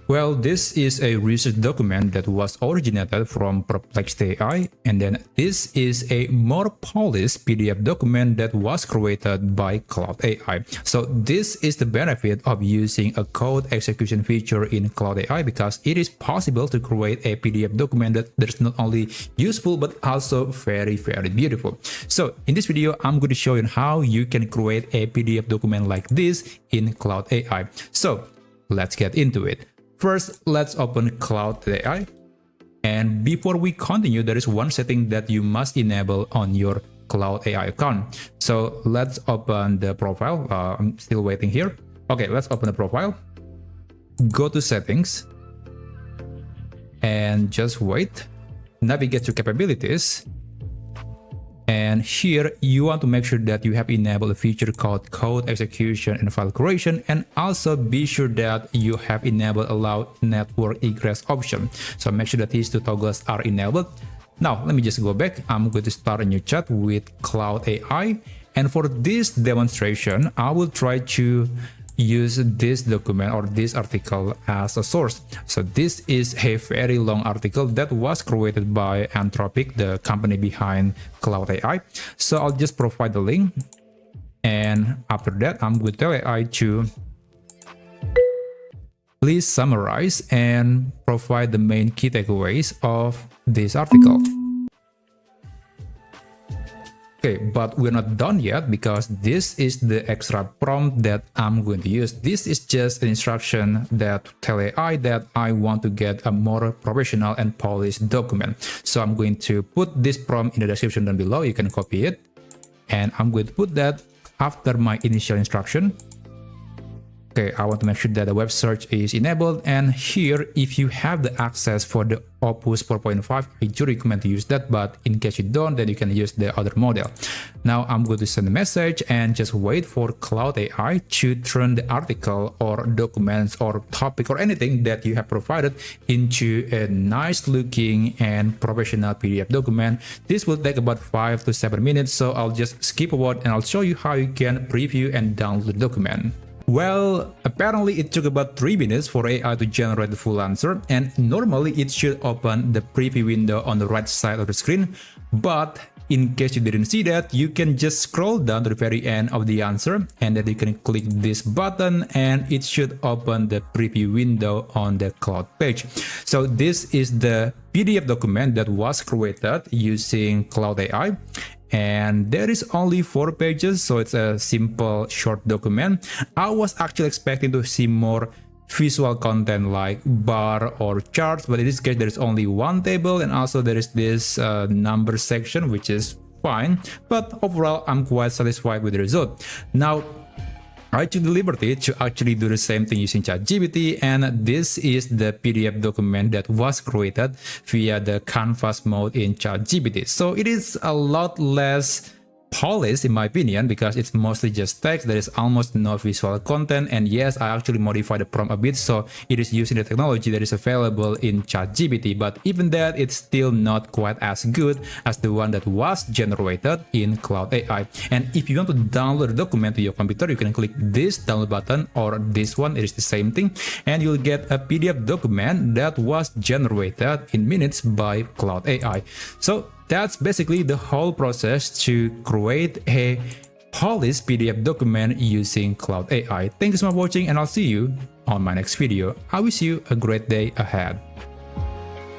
Well, this is a research document that was originated from Perplexed AI, and then this is a more polished PDF document that was created by Claude AI. So this is the benefit of using a code execution feature in Claude AI, because it is possible to create a PDF document that is not only useful but also very beautiful. So in this video, I'm going to show you how you can create a PDF document like this in Claude AI. So let's get into it. First, let's open Claude AI. And before we continue, there is one setting that you must enable on your Claude AI account. So let's open the profile. I'm still waiting here. Okay, let's open the profile. Go to settings and just wait. Navigate to capabilities. And here you want to make sure that you have enabled a feature called code execution and file creation, and also be sure that you have enabled allow network egress option. So make sure that these two toggles are enabled. Now let me just go back. I'm going to start a new chat with Claude AI, and for this demonstration I will try to use this document or this article as a source. So this is a very long article that was created by Anthropic, the company behind Claude AI. So I'll just provide the link, and after that I'm going to tell AI to please summarize and provide the main key takeaways of this article. Okay, but we're not done yet, because this is the extra prompt that I'm going to use. This is just an instruction that tell AI that I want to get a more professional and polished document. So I'm going to put this prompt in the description down below. You can copy it, and I'm going to put that after my initial instruction. Okay, I want to make sure that the web search is enabled, and here if you have the access for the Opus 4.5, I do recommend to use that, but in case you don't, then you can use the other model. Now I'm going to send a message and just wait for Claude AI to turn the article or documents or topic or anything that you have provided into a nice looking and professional PDF document. This will take about 5 to 7 minutes, so I'll just skip a word and I'll show you how you can preview and download the document. Well, apparently it took about 3 minutes for AI to generate the full answer, and normally it should open the preview window on the right side of the screen. But in case you didn't see that, you can just scroll down to the very end of the answer, and then you can click this button and it should open the preview window on the Claude page. So this is the PDF document that was created using Claude AI. And there is only 4 pages, so it's a simple short document. I was actually expecting to see more visual content like bar or charts, but in this case there is only 1 table, and also there is this number section, which is fine. But overall I'm quite satisfied with the result. Now I took the liberty to actually do the same thing using ChatGPT, and this is the PDF document that was created via the canvas mode in ChatGPT. So it is a lot less polished in my opinion, because it's mostly just text. There is almost no visual content, and yes, I actually modified the prompt a bit, so it is using the technology that is available in ChatGPT, but even that, it's still not quite as good as the one that was generated in Claude AI. And if you want to download the document to your computer, you can click this download button or this one. It is the same thing, and you'll get a PDF document that was generated in minutes by Claude AI. So that's basically the whole process to create a polished PDF document using Claude AI. Thank you so much for watching, and I'll see you on my next video. I wish you a great day ahead.